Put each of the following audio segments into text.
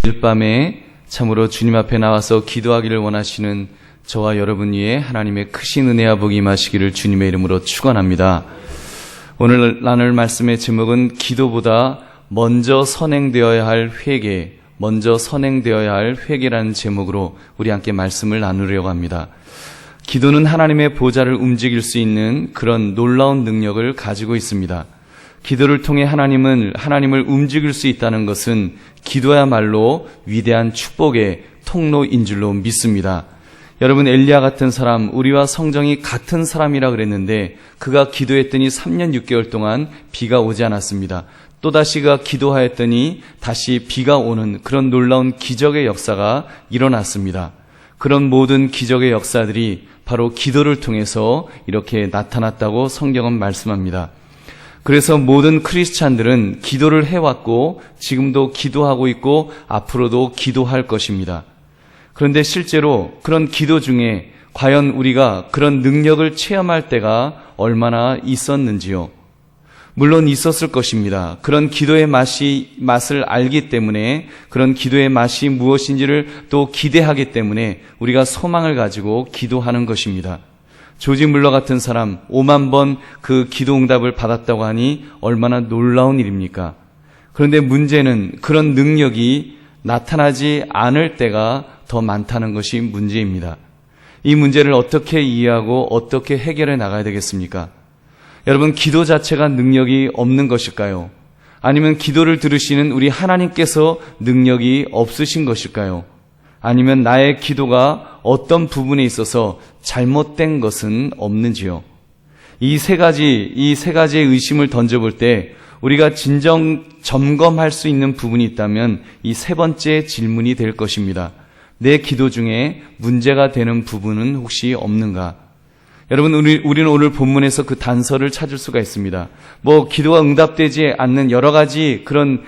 일밤에 참으로 주님 앞에 나와서 기도하기를 원하시는 저와 여러분 위에 하나님의 크신 은혜와 복이 임하시기를 주님의 이름으로 축원합니다. 오늘 나눌 말씀의 제목은 기도보다 먼저 선행되어야 할 회개, 먼저 선행되어야 할 회개라는 제목으로 우리 함께 말씀을 나누려고 합니다. 기도는 하나님의 보좌를 움직일 수 있는 그런 놀라운 능력을 가지고 있습니다. 기도를 통해 하나님을 움직일 수 있다는 것은 기도야말로 위대한 축복의 통로인 줄로 믿습니다. 여러분, 엘리야 같은 사람, 우리와 성정이 같은 사람이라 그랬는데 그가 기도했더니 3년 6개월 동안 비가 오지 않았습니다. 또다시 그가 기도하였더니 다시 비가 오는 그런 놀라운 기적의 역사가 일어났습니다. 그런 모든 기적의 역사들이 바로 기도를 통해서 이렇게 나타났다고 성경은 말씀합니다. 그래서 모든 크리스찬들은 기도를 해왔고 지금도 기도하고 있고 앞으로도 기도할 것입니다. 그런데 실제로 그런 기도 중에 과연 우리가 그런 능력을 체험할 때가 얼마나 있었는지요? 물론 있었을 것입니다. 그런 기도의 맛을 알기 때문에, 그런 기도의 맛이 무엇인지를 또 기대하기 때문에 우리가 소망을 가지고 기도하는 것입니다. 조지 물러 같은 사람 5만 번 그 기도 응답을 받았다고 하니 얼마나 놀라운 일입니까? 그런데 문제는 그런 능력이 나타나지 않을 때가 더 많다는 것이 문제입니다. 이 문제를 어떻게 이해하고 어떻게 해결해 나가야 되겠습니까? 여러분, 기도 자체가 능력이 없는 것일까요? 아니면 기도를 들으시는 우리 하나님께서 능력이 없으신 것일까요? 아니면 나의 기도가 어떤 부분에 있어서 잘못된 것은 없는지요? 이 세 가지의 의심을 던져볼 때 우리가 진정 점검할 수 있는 부분이 있다면 이 세 번째 질문이 될 것입니다. 내 기도 중에 문제가 되는 부분은 혹시 없는가? 여러분, 우리는 오늘 본문에서 그 단서를 찾을 수가 있습니다. 기도가 응답되지 않는 여러 가지 그런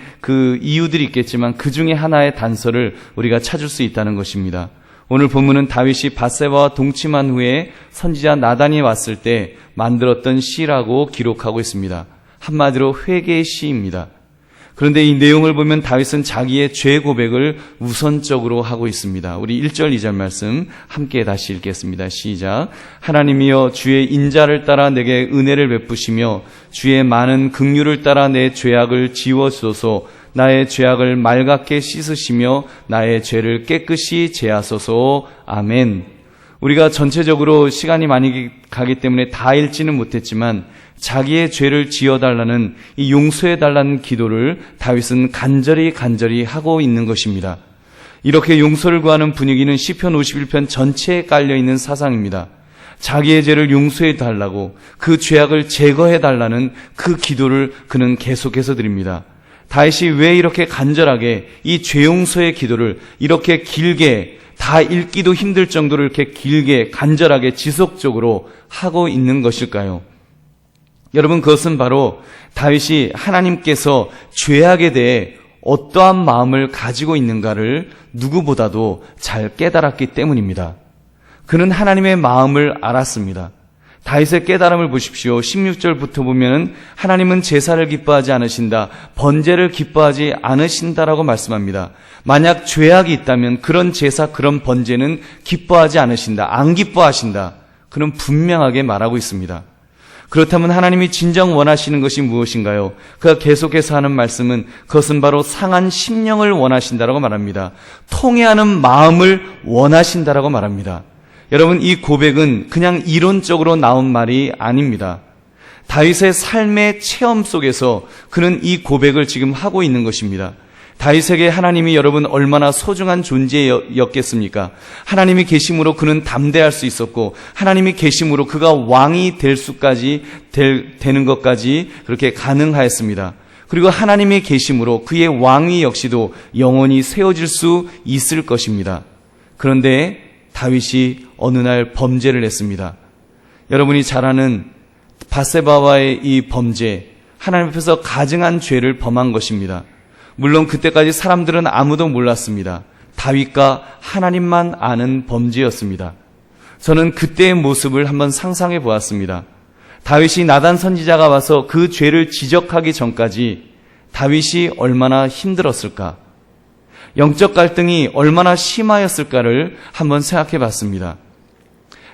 이유들이 있겠지만 그 중에 하나의 단서를 우리가 찾을 수 있다는 것입니다. 오늘 본문은 다윗이 밧세바와 동침한 후에 선지자 나단이 왔을 때 만들었던 시라고 기록하고 있습니다. 한마디로 회개의 시입니다. 그런데 이 내용을 보면 다윗은 자기의 죄 고백을 우선적으로 하고 있습니다. 우리 1절 2절 말씀 함께 다시 읽겠습니다. 시작. 하나님이여, 주의 인자를 따라 내게 은혜를 베푸시며 주의 많은 긍휼을 따라 내 죄악을 지워주소서. 나의 죄악을 맑게 씻으시며 나의 죄를 깨끗이 제하소서. 아멘. 우리가 전체적으로 시간이 많이 가기 때문에 다 읽지는 못했지만 자기의 죄를 지어달라는, 이 용서해달라는 기도를 다윗은 간절히 하고 있는 것입니다. 이렇게 용서를 구하는 분위기는 시편 51편 전체에 깔려있는 사상입니다. 자기의 죄를 용서해달라고, 그 죄악을 제거해달라는 그 기도를 그는 계속해서 드립니다. 다윗이 왜 이렇게 간절하게 이 죄 용서의 기도를 이렇게 길게, 다 읽기도 힘들 정도로 이렇게 길게 간절하게 지속적으로 하고 있는 것일까요? 여러분, 그것은 바로 다윗이 하나님께서 죄악에 대해 어떠한 마음을 가지고 있는가를 누구보다도 잘 깨달았기 때문입니다. 그는 하나님의 마음을 알았습니다. 다윗의 깨달음을 보십시오. 16절부터 보면 하나님은 제사를 기뻐하지 않으신다, 번제를 기뻐하지 않으신다라고 말씀합니다. 만약 죄악이 있다면 그런 제사, 그런 번제는 기뻐하지 않으신다, 안 기뻐하신다, 그는 분명하게 말하고 있습니다. 그렇다면 하나님이 진정 원하시는 것이 무엇인가요? 그가 계속해서 하는 말씀은 그것은 바로 상한 심령을 원하신다라고 말합니다. 통회하는 마음을 원하신다라고 말합니다. 여러분, 이 고백은 그냥 이론적으로 나온 말이 아닙니다. 다윗의 삶의 체험 속에서 그는 이 고백을 지금 하고 있는 것입니다. 다윗에게 하나님이 여러분 얼마나 소중한 존재였겠습니까? 하나님이 계심으로 그는 담대할 수 있었고, 하나님이 계심으로 그가 왕이 될 수까지 되는 것까지 그렇게 가능하였습니다. 그리고 하나님의 계심으로 그의 왕위 역시도 영원히 세워질 수 있을 것입니다. 그런데 다윗이 어느 날 범죄를 했습니다. 여러분이 잘 아는 밧세바와의 이 범죄, 하나님 앞에서 가증한 죄를 범한 것입니다. 물론 그때까지 사람들은 아무도 몰랐습니다. 다윗과 하나님만 아는 범죄였습니다. 저는 그때의 모습을 한번 상상해 보았습니다. 다윗이 나단 선지자가 와서 그 죄를 지적하기 전까지 다윗이 얼마나 힘들었을까? 영적 갈등이 얼마나 심하였을까를 한번 생각해 봤습니다.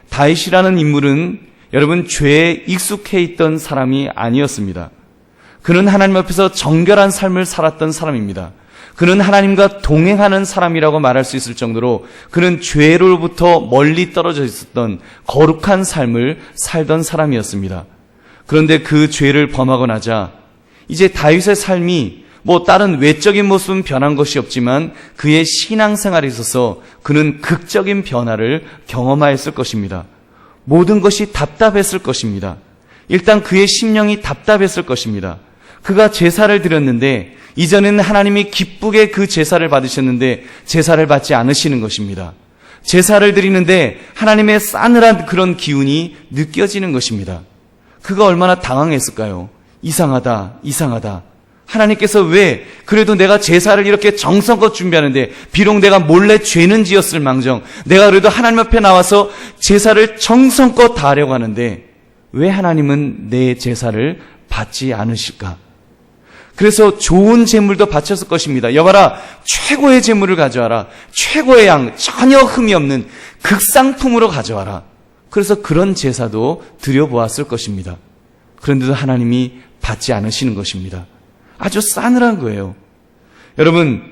다윗이라는 인물은 여러분 죄에 익숙해 있던 사람이 아니었습니다. 그는 하나님 앞에서 정결한 삶을 살았던 사람입니다. 그는 하나님과 동행하는 사람이라고 말할 수 있을 정도로 그는 죄로부터 멀리 떨어져 있었던 거룩한 삶을 살던 사람이었습니다. 그런데 그 죄를 범하고 나자 이제 다윗의 삶이 다른 외적인 모습은 변한 것이 없지만 그의 신앙생활에 있어서 그는 극적인 변화를 경험하였을 것입니다. 모든 것이 답답했을 것입니다. 일단 그의 심령이 답답했을 것입니다. 그가 제사를 드렸는데 이전에는 하나님이 기쁘게 그 제사를 받으셨는데 제사를 받지 않으시는 것입니다. 제사를 드리는데 하나님의 싸늘한 그런 기운이 느껴지는 것입니다. 그가 얼마나 당황했을까요? 이상하다. 하나님께서 왜 그래도 내가 제사를 이렇게 정성껏 준비하는데 비록 내가 몰래 죄는 지었을 망정 내가 그래도 하나님 앞에 나와서 제사를 정성껏 다하려고 하는데 왜 하나님은 내 제사를 받지 않으실까? 그래서 좋은 제물도 바쳤을 것입니다. 여봐라, 최고의 제물을 가져와라. 최고의 양, 전혀 흠이 없는 극상품으로 가져와라. 그래서 그런 제사도 드려보았을 것입니다. 그런데도 하나님이 받지 않으시는 것입니다. 아주 싸늘한 거예요. 여러분,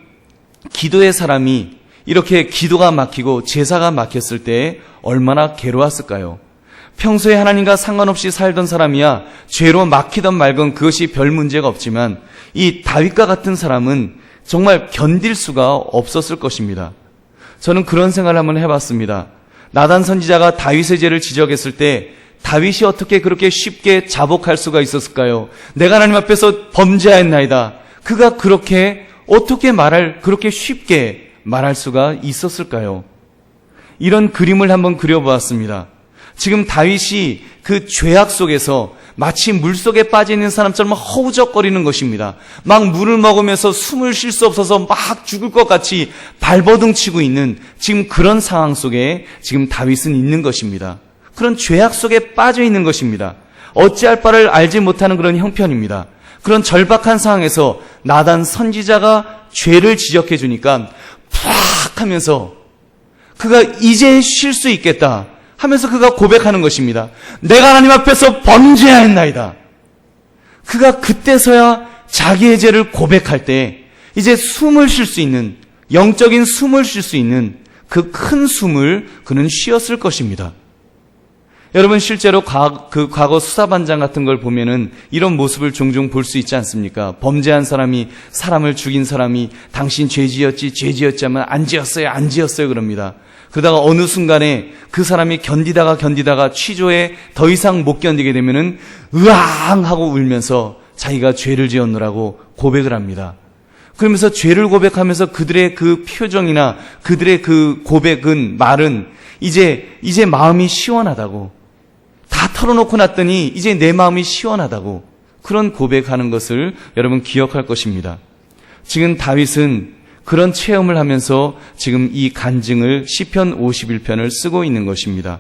기도의 사람이 이렇게 기도가 막히고 제사가 막혔을 때 얼마나 괴로웠을까요? 평소에 하나님과 상관없이 살던 사람이야 죄로 막히던 말건 그것이 별 문제가 없지만 이 다윗과 같은 사람은 정말 견딜 수가 없었을 것입니다. 저는 그런 생각을 한번 해봤습니다. 나단 선지자가 다윗의 죄를 지적했을 때 다윗이 어떻게 그렇게 쉽게 자복할 수가 있었을까요? 내가 하나님 앞에서 범죄하였나이다. 그가 그렇게 그렇게 쉽게 말할 수가 있었을까요? 이런 그림을 한번 그려보았습니다. 지금 다윗이 그 죄악 속에서 마치 물속에 빠져 있는 사람처럼 허우적거리는 것입니다. 막 물을 먹으면서 숨을 쉴 수 없어서 막 죽을 것 같이 발버둥 치고 있는 지금 그런 상황 속에 지금 다윗은 있는 것입니다. 그런 죄악 속에 빠져 있는 것입니다. 어찌할 바를 알지 못하는 그런 형편입니다. 그런 절박한 상황에서 나단 선지자가 죄를 지적해 주니까 팍 하면서 그가 이제 쉴 수 있겠다 하면서 그가 고백하는 것입니다. 내가 하나님 앞에서 범죄하였나이다. 그가 그때서야 자기의 죄를 고백할 때 이제 숨을 쉴 수 있는, 영적인 숨을 쉴 수 있는 그 큰 숨을 그는 쉬었을 것입니다. 여러분, 실제로 과거 수사반장 같은 걸 보면은 이런 모습을 종종 볼 수 있지 않습니까? 범죄한 사람이, 사람을 죽인 사람이 당신 죄 지었지 하면 안 지었어요 그럽니다. 그러다가 어느 순간에 그 사람이 견디다가 취조에 더 이상 못 견디게 되면은 으앙 하고 울면서 자기가 죄를 지었노라고 고백을 합니다. 그러면서 죄를 고백하면서 그들의 그 표정이나 그들의 그 말은 이제 마음이 시원하다고, 다 털어놓고 났더니 이제 내 마음이 시원하다고 그런 고백하는 것을 여러분 기억할 것입니다. 지금 다윗은 그런 체험을 하면서 지금 이 간증을 시편 51편을 쓰고 있는 것입니다.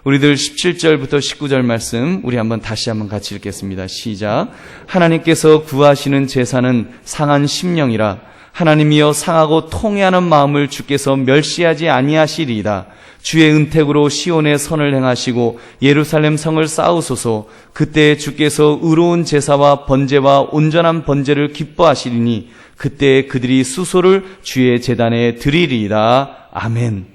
우리들 17절부터 19절 말씀 우리 다시 한번 같이 읽겠습니다. 시작. 하나님께서 구하시는 제사는 상한 심령이라. 하나님이여 상하고 통회하는 마음을 주께서 멸시하지 아니하시리이다. 주의 은택으로 시온의 선을 행하시고 예루살렘 성을 쌓으소서. 그때 주께서 의로운 제사와 번제와 온전한 번제를 기뻐하시리니 그때 그들이 수소를 주의 제단에 드리리이다. 아멘.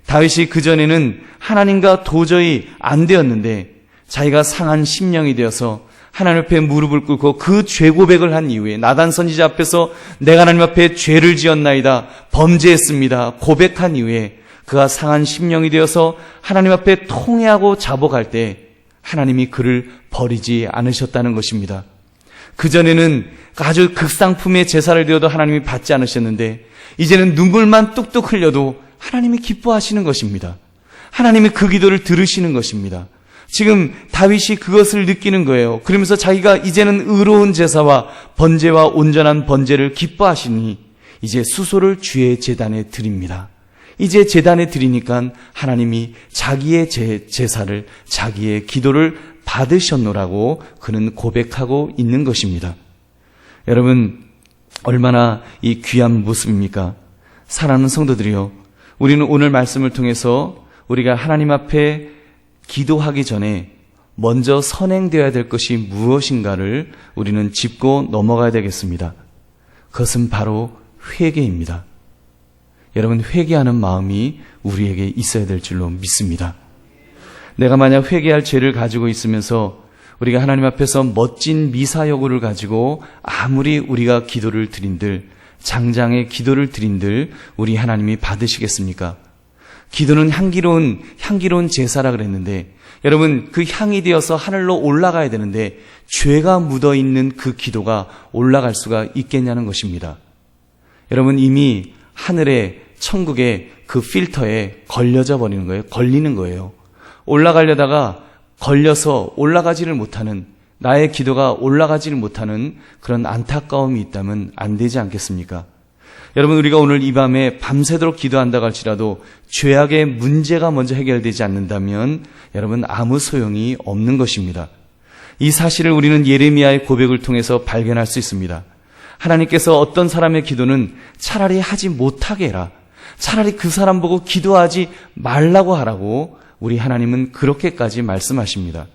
다윗이 그전에는 하나님과 도저히 안 되었는데 자기가 상한 심령이 되어서 하나님 앞에 무릎을 꿇고 그 죄 고백을 한 이후에 나단 선지자 앞에서 내가 하나님 앞에 죄를 지었나이다, 범죄했습니다 고백한 이후에 그가 상한 심령이 되어서 하나님 앞에 통회하고 자복할 때 하나님이 그를 버리지 않으셨다는 것입니다. 그전에는 아주 극상품의 제사를 드려도 하나님이 받지 않으셨는데 이제는 눈물만 뚝뚝 흘려도 하나님이 기뻐하시는 것입니다. 하나님이 그 기도를 들으시는 것입니다. 지금 다윗이 그것을 느끼는 거예요. 그러면서 자기가 이제는 의로운 제사와 번제와 온전한 번제를 기뻐하시니 이제 수소를 주의 제단에 드립니다. 이제 제단에 드리니까 하나님이 자기의 제사를, 자기의 기도를 받으셨노라고 그는 고백하고 있는 것입니다. 여러분, 얼마나 이 귀한 모습입니까? 사랑하는 성도들이요, 우리는 오늘 말씀을 통해서 우리가 하나님 앞에 기도하기 전에 먼저 선행되어야 될 것이 무엇인가를 우리는 짚고 넘어가야 되겠습니다. 그것은 바로 회개입니다. 여러분, 회개하는 마음이 우리에게 있어야 될 줄로 믿습니다. 내가 만약 회개할 죄를 가지고 있으면서 우리가 하나님 앞에서 멋진 미사여구를 가지고 아무리 우리가 기도를 드린들, 장장의 기도를 드린들 우리 하나님이 받으시겠습니까? 기도는 향기로운 제사라 그랬는데, 여러분, 그 향이 되어서 하늘로 올라가야 되는데 죄가 묻어있는 그 기도가 올라갈 수가 있겠냐는 것입니다. 여러분, 이미 하늘에, 천국에 그 필터에 걸리는 거예요. 올라가려다가 걸려서 올라가지를 못하는, 나의 기도가 올라가지를 못하는 그런 안타까움이 있다면 안 되지 않겠습니까? 여러분, 우리가 오늘 이 밤에 밤새도록 기도한다고 할지라도 죄악의 문제가 먼저 해결되지 않는다면 여러분, 아무 소용이 없는 것입니다. 이 사실을 우리는 예레미야의 고백을 통해서 발견할 수 있습니다. 하나님께서 어떤 사람의 기도는 차라리 하지 못하게 해라, 차라리 그 사람 보고 기도하지 말라고 하라고 우리 하나님은 그렇게까지 말씀하십니다.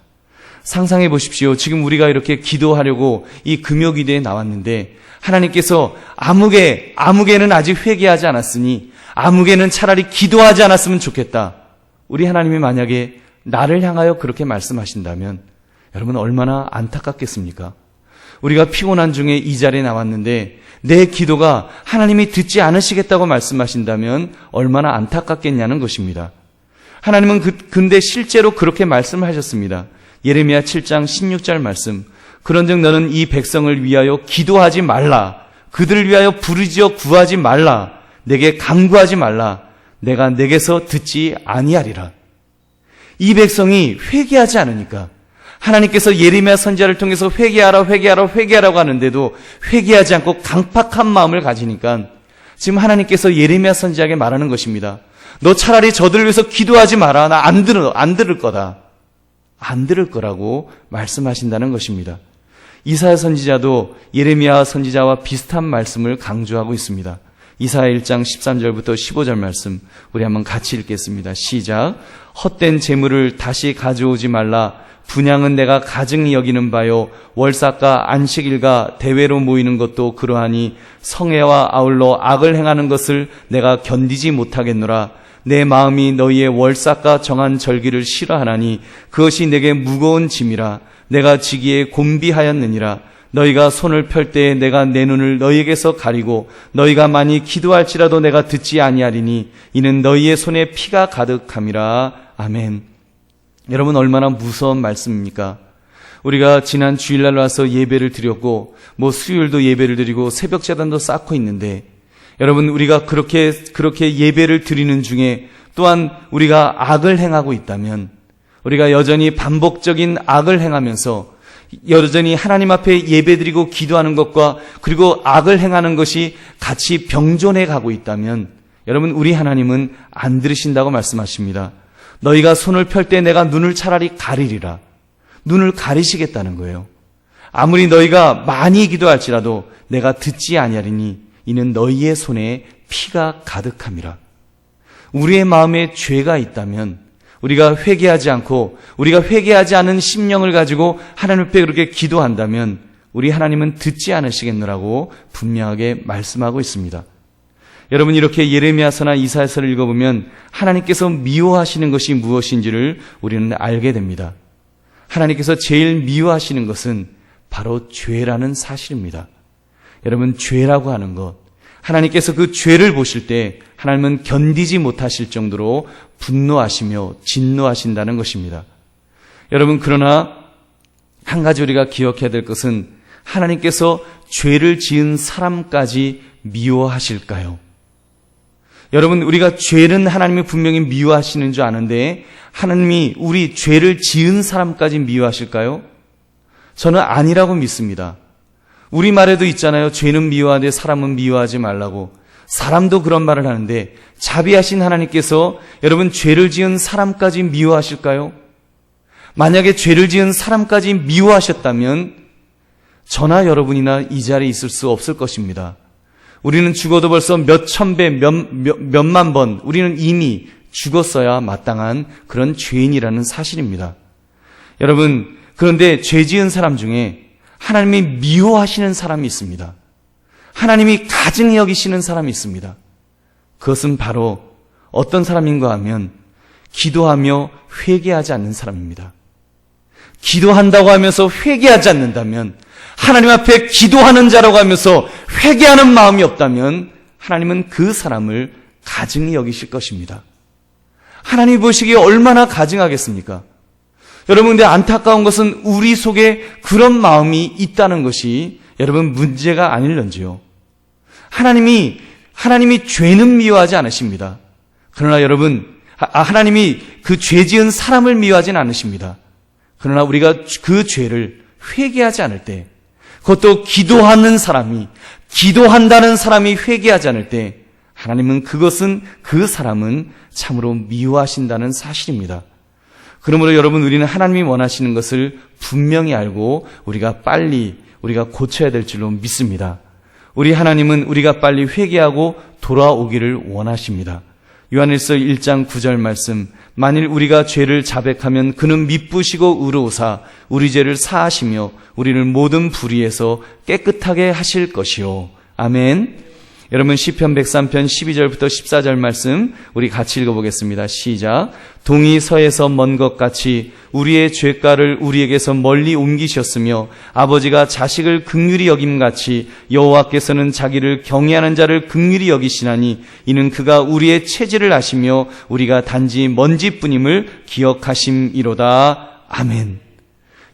상상해 보십시오. 지금 우리가 이렇게 기도하려고 이 금요기도에 나왔는데 하나님께서 아무개는 아직 회개하지 않았으니 아무개는 차라리 기도하지 않았으면 좋겠다. 우리 하나님이 만약에 나를 향하여 그렇게 말씀하신다면 여러분, 얼마나 안타깝겠습니까? 우리가 피곤한 중에 이 자리에 나왔는데 내 기도가 하나님이 듣지 않으시겠다고 말씀하신다면 얼마나 안타깝겠냐는 것입니다. 하나님은 근데 실제로 그렇게 말씀을 하셨습니다. 예레미야 7장 16절 말씀. 그런즉 너는 이 백성을 위하여 기도하지 말라. 그들을 위하여 부르짖어 구하지 말라. 내게 간구하지 말라. 내가 내게서 듣지 아니하리라. 이 백성이 회개하지 않으니까 하나님께서 예레미야 선지자를 통해서 회개하라고 하는데도 회개하지 않고 강팍한 마음을 가지니까 지금 하나님께서 예레미야 선지자에게 말하는 것입니다. 너 차라리 저들을 위해서 기도하지 마라. 나 안 들을 거다. 안 들을 거라고 말씀하신다는 것입니다. 이사야 선지자도 예레미야 선지자와 비슷한 말씀을 강조하고 있습니다. 이사야 1장 13절부터 15절 말씀 우리 한번 같이 읽겠습니다. 시작. 헛된 재물을 다시 가져오지 말라. 분향은 내가 가증히 여기는 바요. 월삭과 안식일과 대회로 모이는 것도 그러하니 성회와 아울러 악을 행하는 것을 내가 견디지 못하겠노라. 내 마음이 너희의 월삭과 정한 절기를 싫어하나니 그것이 내게 무거운 짐이라. 내가 지기에 곤비하였느니라. 너희가 손을 펼 때에 내가 내 눈을 너희에게서 가리고 너희가 많이 기도할지라도 내가 듣지 아니하리니 이는 너희의 손에 피가 가득함이라. 아멘. 여러분, 얼마나 무서운 말씀입니까? 우리가 지난 주일날 와서 예배를 드렸고 수요일도 예배를 드리고 새벽 제단도 쌓고 있는데 여러분, 우리가 그렇게 예배를 드리는 중에 또한 우리가 악을 행하고 있다면, 우리가 여전히 반복적인 악을 행하면서 여전히 하나님 앞에 예배드리고 기도하는 것과 그리고 악을 행하는 것이 같이 병존해 가고 있다면 여러분, 우리 하나님은 안 들으신다고 말씀하십니다. 너희가 손을 펼 때 내가 눈을 차라리 가리리라. 눈을 가리시겠다는 거예요. 아무리 너희가 많이 기도할지라도 내가 듣지 아니하리니 이는 너희의 손에 피가 가득함이라. 우리의 마음에 죄가 있다면 우리가 회개하지 않은 심령을 가지고 하나님 앞에 그렇게 기도한다면 우리 하나님은 듣지 않으시겠노라고 분명하게 말씀하고 있습니다. 여러분, 이렇게 예레미야서나 이사야서를 읽어보면 하나님께서 미워하시는 것이 무엇인지를 우리는 알게 됩니다. 하나님께서 제일 미워하시는 것은 바로 죄라는 사실입니다. 여러분, 죄라고 하는 것, 하나님께서 그 죄를 보실 때 하나님은 견디지 못하실 정도로 분노하시며 진노하신다는 것입니다. 여러분, 그러나 한 가지 우리가 기억해야 될 것은 하나님께서 죄를 지은 사람까지 미워하실까요? 여러분, 우리가 죄는 하나님이 분명히 미워하시는 줄 아는데 하나님이 우리 죄를 지은 사람까지 미워하실까요? 저는 아니라고 믿습니다. 우리말에도 있잖아요. 죄는 미워하되 사람은 미워하지 말라고. 사람도 그런 말을 하는데 자비하신 하나님께서 여러분, 죄를 지은 사람까지 미워하실까요? 만약에 죄를 지은 사람까지 미워하셨다면 저나 여러분이나 이 자리에 있을 수 없을 것입니다. 우리는 죽어도 벌써 몇천 배, 몇만 번 우리는 이미 죽었어야 마땅한 그런 죄인이라는 사실입니다. 여러분, 그런데 죄 지은 사람 중에 하나님이 미워하시는 사람이 있습니다. 하나님이 가증히 여기시는 사람이 있습니다. 그것은 바로 어떤 사람인가 하면 기도하며 회개하지 않는 사람입니다. 기도한다고 하면서 회개하지 않는다면, 하나님 앞에 기도하는 자라고 하면서 회개하는 마음이 없다면 하나님은 그 사람을 가증히 여기실 것입니다. 하나님이 보시기에 얼마나 가증하겠습니까? 여러분, 근데 안타까운 것은 우리 속에 그런 마음이 있다는 것이 여러분 문제가 아닐런지요. 하나님이 죄는 미워하지 않으십니다. 그러나 여러분, 하나님이 그 죄 지은 사람을 미워하진 않으십니다. 그러나 우리가 그 죄를 회개하지 않을 때, 그것도 기도한다는 사람이 회개하지 않을 때, 하나님은 그 사람은 참으로 미워하신다는 사실입니다. 그러므로 여러분, 우리는 하나님이 원하시는 것을 분명히 알고 우리가 고쳐야 될 줄로 믿습니다. 우리 하나님은 우리가 빨리 회개하고 돌아오기를 원하십니다. 요한일서 1장 9절 말씀, 만일 우리가 죄를 자백하면 그는 미쁘시고 의로우사 우리 죄를 사하시며 우리를 모든 불의에서 깨끗하게 하실 것이요. 아멘. 여러분, 시편 103편 12절부터 14절 말씀 우리 같이 읽어보겠습니다. 시작. 동이 서에서 먼 것 같이 우리의 죄가를 우리에게서 멀리 옮기셨으며 아버지가 자식을 긍휼히 여김같이 여호와께서는 자기를 경외하는 자를 긍휼히 여기시나니 이는 그가 우리의 체질을 아시며 우리가 단지 먼지뿐임을 기억하심이로다. 아멘.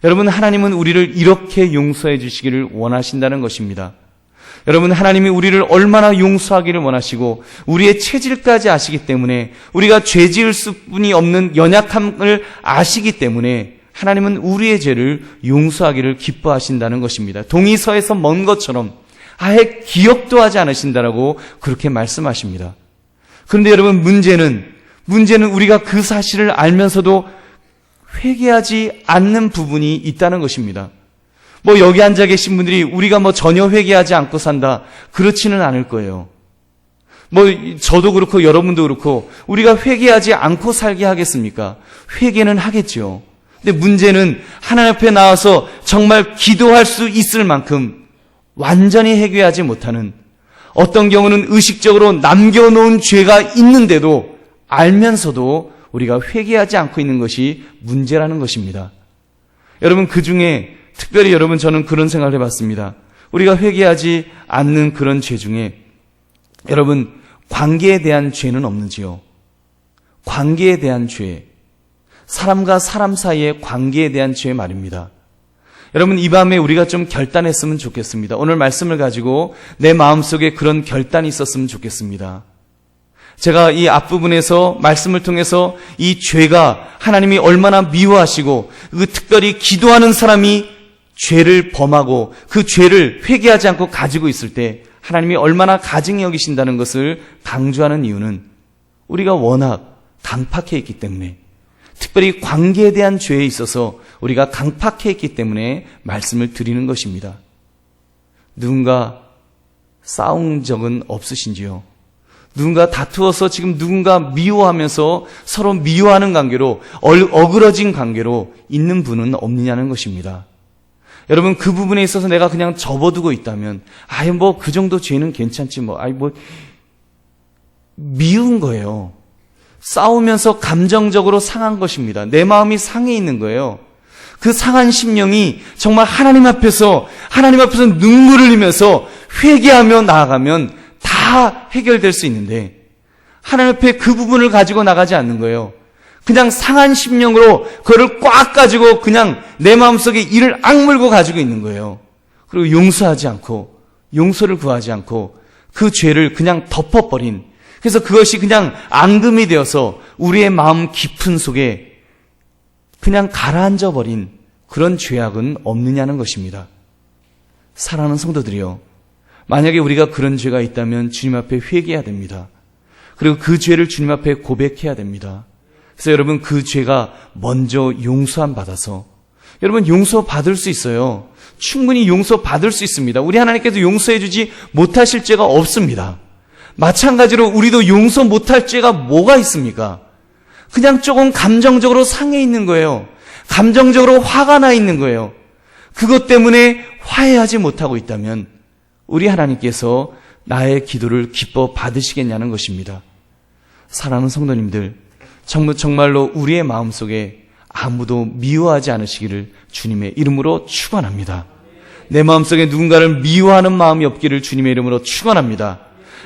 여러분, 하나님은 우리를 이렇게 용서해 주시기를 원하신다는 것입니다. 여러분, 하나님이 우리를 얼마나 용서하기를 원하시고 우리의 체질까지 아시기 때문에, 우리가 죄 지을 수뿐이 없는 연약함을 아시기 때문에 하나님은 우리의 죄를 용서하기를 기뻐하신다는 것입니다. 동이 서에서 먼 것처럼 아예 기억도 하지 않으신다라고 그렇게 말씀하십니다. 그런데 여러분, 문제는 우리가 그 사실을 알면서도 회개하지 않는 부분이 있다는 것입니다. 여기 앉아 계신 분들이 우리가 전혀 회개하지 않고 산다, 그렇지는 않을 거예요. 저도 그렇고 여러분도 그렇고 우리가 회개하지 않고 살게 하겠습니까? 회개는 하겠죠. 근데 문제는 하나님 앞에 나와서 정말 기도할 수 있을 만큼 완전히 회개하지 못하는, 어떤 경우는 의식적으로 남겨놓은 죄가 있는데도 알면서도 우리가 회개하지 않고 있는 것이 문제라는 것입니다. 여러분, 그 중에 특별히 여러분, 저는 그런 생각을 해봤습니다. 우리가 회개하지 않는 그런 죄 중에 여러분, 관계에 대한 죄는 없는지요? 관계에 대한 죄, 사람과 사람 사이의 관계에 대한 죄 말입니다. 여러분, 이 밤에 우리가 좀 결단했으면 좋겠습니다. 오늘 말씀을 가지고 내 마음속에 그런 결단이 있었으면 좋겠습니다. 제가 이 앞부분에서 말씀을 통해서 이 죄가 하나님이 얼마나 미워하시고, 특별히 기도하는 사람이 죄를 범하고 그 죄를 회개하지 않고 가지고 있을 때 하나님이 얼마나 가증히 여기신다는 것을 강조하는 이유는 우리가 워낙 강팍해 있기 때문에, 특별히 관계에 대한 죄에 있어서 우리가 강팍해 있기 때문에 말씀을 드리는 것입니다. 누군가 싸운 적은 없으신지요? 누군가 다투어서 지금 누군가 미워하면서 서로 미워하는 관계로, 어그러진 관계로 있는 분은 없느냐는 것입니다. 여러분, 그 부분에 있어서 내가 그냥 접어두고 있다면, 그 정도 죄는 괜찮지 미운 거예요. 싸우면서 감정적으로 상한 것입니다. 내 마음이 상해 있는 거예요. 그 상한 심령이 정말 하나님 앞에서 눈물을 흘리면서 회개하며 나아가면 다 해결될 수 있는데, 하나님 앞에 그 부분을 가지고 나가지 않는 거예요. 그냥 상한 심령으로 그거를 꽉 가지고 그냥 내 마음속에 이를 악물고 가지고 있는 거예요. 그리고 용서하지 않고, 용서를 구하지 않고 그 죄를 그냥 덮어버린, 그래서 그것이 그냥 앙금이 되어서 우리의 마음 깊은 속에 그냥 가라앉아 버린 그런 죄악은 없느냐는 것입니다. 사랑하는 성도들이요, 만약에 우리가 그런 죄가 있다면 주님 앞에 회개해야 됩니다. 그리고 그 죄를 주님 앞에 고백해야 됩니다. 그래서 여러분, 그 죄가 먼저 용서함 받아서 여러분, 용서받을 수 있어요. 충분히 용서받을 수 있습니다. 우리 하나님께서 용서해주지 못하실 죄가 없습니다. 마찬가지로 우리도 용서 못할 죄가 뭐가 있습니까? 그냥 조금 감정적으로 상해 있는 거예요. 감정적으로 화가 나 있는 거예요. 그것 때문에 화해하지 못하고 있다면 우리 하나님께서 나의 기도를 기뻐 받으시겠냐는 것입니다. 사랑하는 성도님들, 정말로 우리의 마음속에 아무도 미워하지 않으시기를 주님의 이름으로 축원합니다. 내 마음속에 누군가를 미워하는 마음이 없기를 주님의 이름으로 축원합니다.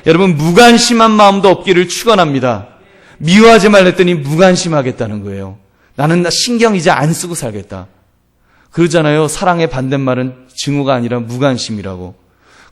여러분, 무관심한 마음도 없기를 축원합니다. 미워하지 말랬더니 무관심하겠다는 거예요. 나는 신경 이제 안 쓰고 살겠다. 그러잖아요. 사랑의 반대말은 증오가 아니라 무관심이라고.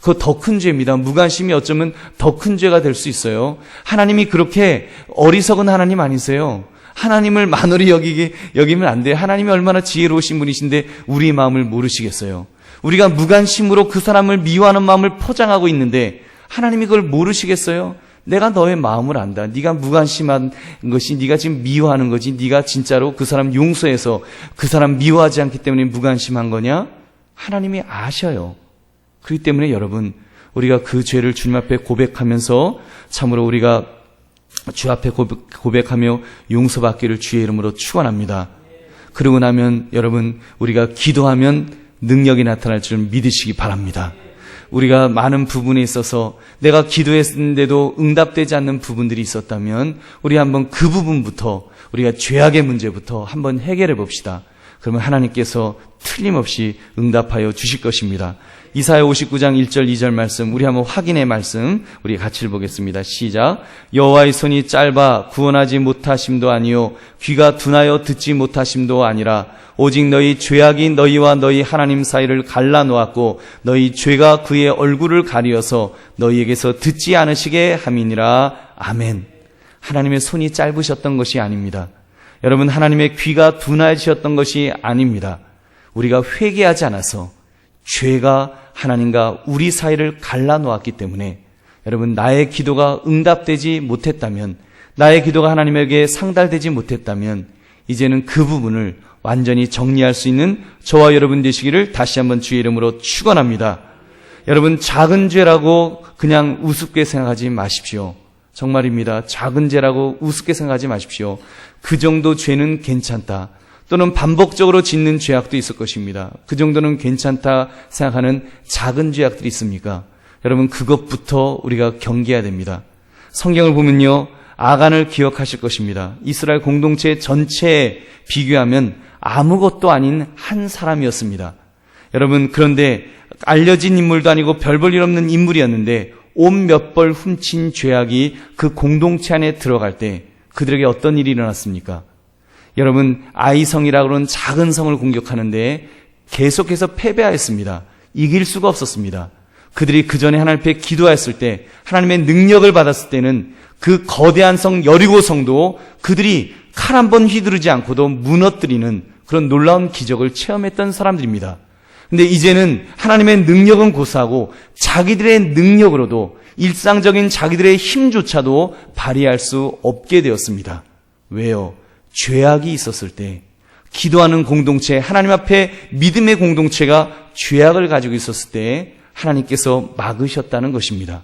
그거 더 큰 죄입니다. 무관심이 어쩌면 더 큰 죄가 될 수 있어요. 하나님이 그렇게 어리석은 하나님 아니세요. 하나님을 만홀히 여기면 안 돼요. 하나님이 얼마나 지혜로우신 분이신데 우리 마음을 모르시겠어요. 우리가 무관심으로 그 사람을 미워하는 마음을 포장하고 있는데 하나님이 그걸 모르시겠어요? 내가 너의 마음을 안다. 네가 무관심한 것이 네가 지금 미워하는 거지. 네가 진짜로 그 사람 용서해서 그 사람 미워하지 않기 때문에 무관심한 거냐? 하나님이 아셔요. 그렇기 때문에 여러분, 우리가 그 죄를 주님 앞에 고백하면서 참으로 우리가 주 앞에 고백하며 용서받기를 주의 이름으로 축원합니다. 그러고 나면 여러분, 우리가 기도하면 능력이 나타날 줄 믿으시기 바랍니다. 우리가 많은 부분에 있어서 내가 기도했는데도 응답되지 않는 부분들이 있었다면 우리 한번 그 부분부터, 우리가 죄악의 문제부터 한번 해결해 봅시다. 그러면 하나님께서 틀림없이 응답하여 주실 것입니다. 이사야 59장 1절 2절 말씀, 우리 한번 확인의 말씀 우리 같이 보겠습니다. 시작. 여호와의 손이 짧아 구원하지 못하심도 아니요 귀가 둔하여 듣지 못하심도 아니라 오직 너희 죄악이 너희와 너희 하나님 사이를 갈라놓았고 너희 죄가 그의 얼굴을 가리어서 너희에게서 듣지 않으시게 함이니라. 아멘. 하나님의 손이 짧으셨던 것이 아닙니다. 여러분, 하나님의 귀가 둔하셨던 것이 아닙니다. 우리가 회개하지 않아서 죄가 하나님과 우리 사이를 갈라놓았기 때문에 여러분, 나의 기도가 응답되지 못했다면, 나의 기도가 하나님에게 상달되지 못했다면 이제는 그 부분을 완전히 정리할 수 있는 저와 여러분 되시기를 다시 한번 주의 이름으로 축원합니다. 여러분, 작은 죄라고 그냥 우습게 생각하지 마십시오. 정말입니다. 작은 죄라고 우습게 생각하지 마십시오. 그 정도 죄는 괜찮다. 또는 반복적으로 짓는 죄악도 있을 것입니다. 그 정도는 괜찮다 생각하는 작은 죄악들이 있습니까? 여러분, 그것부터 우리가 경계해야 됩니다. 성경을 보면요, 아간을 기억하실 것입니다. 이스라엘 공동체 전체에 비교하면 아무것도 아닌 한 사람이었습니다. 여러분, 그런데 알려진 인물도 아니고 별 볼 일 없는 인물이었는데 옷 몇 벌 훔친 죄악이 그 공동체 안에 들어갈 때 그들에게 어떤 일이 일어났습니까? 여러분, 아이성이라고 하는 작은 성을 공격하는데 계속해서 패배하였습니다. 이길 수가 없었습니다. 그들이 그 전에 하나님 앞에 기도했을 때, 하나님의 능력을 받았을 때는 그 거대한 성 여리고 성도 그들이 칼 한 번 휘두르지 않고도 무너뜨리는 그런 놀라운 기적을 체험했던 사람들입니다. 근데 이제는 하나님의 능력은 고사하고 자기들의 능력으로도 일상적인 자기들의 힘조차도 발휘할 수 없게 되었습니다. 왜요? 죄악이 있었을 때, 기도하는 공동체, 하나님 앞에 믿음의 공동체가 죄악을 가지고 있었을 때 하나님께서 막으셨다는 것입니다.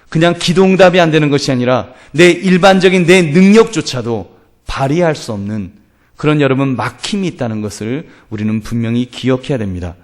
그냥 기도 응답이 안 되는 것이 아니라 내 일반적인 내 능력조차도 발휘할 수 없는 그런 여러분 막힘이 있다는 것을 우리는 분명히 기억해야 됩니다.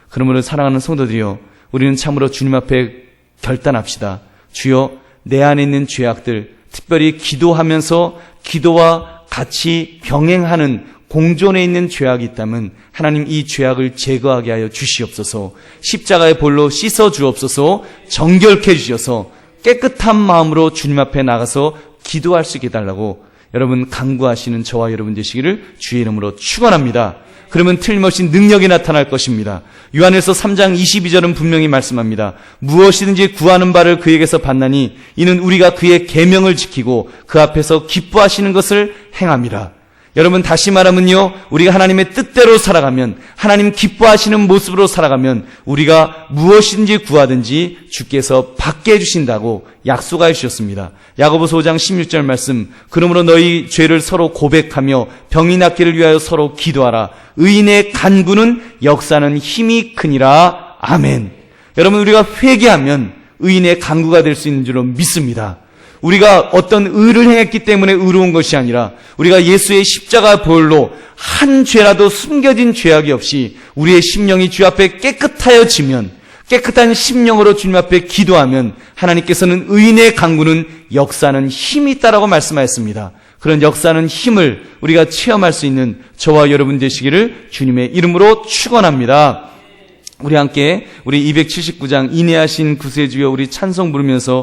그러므로 사랑하는 성도들이여, 우리는 참으로 주님 앞에 결단합시다. 주여, 내 안에 있는 죄악들, 특별히 기도하면서 기도와 같이 병행하는 공존에 있는 죄악이 있다면 하나님 이 죄악을 제거하게 하여 주시옵소서. 십자가의 볼로 씻어 주옵소서. 정결케 해주셔서 깨끗한 마음으로 주님 앞에 나가서 기도할 수 있게 해달라고 여러분 간구하시는 저와 여러분 되시기를 주의 이름으로 축원합니다. 그러면 틀림없이 능력이 나타날 것입니다. 요한일서 3장 22절은 분명히 말씀합니다. 무엇이든지 구하는 바를 그에게서 받나니 이는 우리가 그의 계명을 지키고 그 앞에서 기뻐하시는 것을 행함이라. 여러분, 다시 말하면요, 우리가 하나님의 뜻대로 살아가면, 하나님 기뻐하시는 모습으로 살아가면 우리가 무엇인지 구하든지 주께서 받게 해주신다고 약속하여 주셨습니다. 야고보서 5장 16절 말씀, 그러므로 너희 죄를 서로 고백하며 병이 낫기를 위하여 서로 기도하라. 의인의 간구는 역사는 힘이 크니라. 아멘. 여러분, 우리가 회개하면 의인의 간구가 될 수 있는 줄로 믿습니다. 우리가 어떤 의를 행했기 때문에 의로운 것이 아니라 우리가 예수의 십자가 보혈로 한 죄라도 숨겨진 죄악이 없이 우리의 심령이 주 앞에 깨끗하여지면, 깨끗한 심령으로 주님 앞에 기도하면 하나님께서는 의인의 간구는 역사는 힘이 있다라고 말씀하였습니다. 그런 역사는 힘을 우리가 체험할 수 있는 저와 여러분 되시기를 주님의 이름으로 축원합니다. 우리 함께 우리 279장 인내하신 구세주여 우리 찬송 부르면서